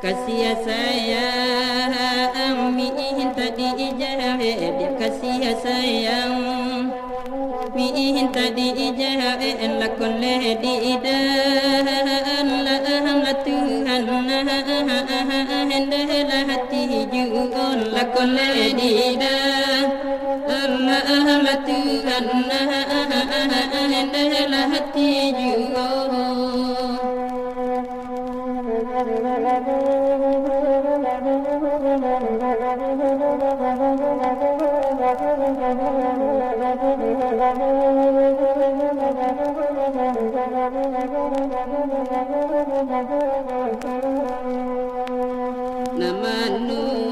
kasih sayang minta dijawab, kasih sayang minta dijawab, lakon didan lah Tuhan hendalah hati juga lakon didan lah Tuhan hendalah hati juga. Namanu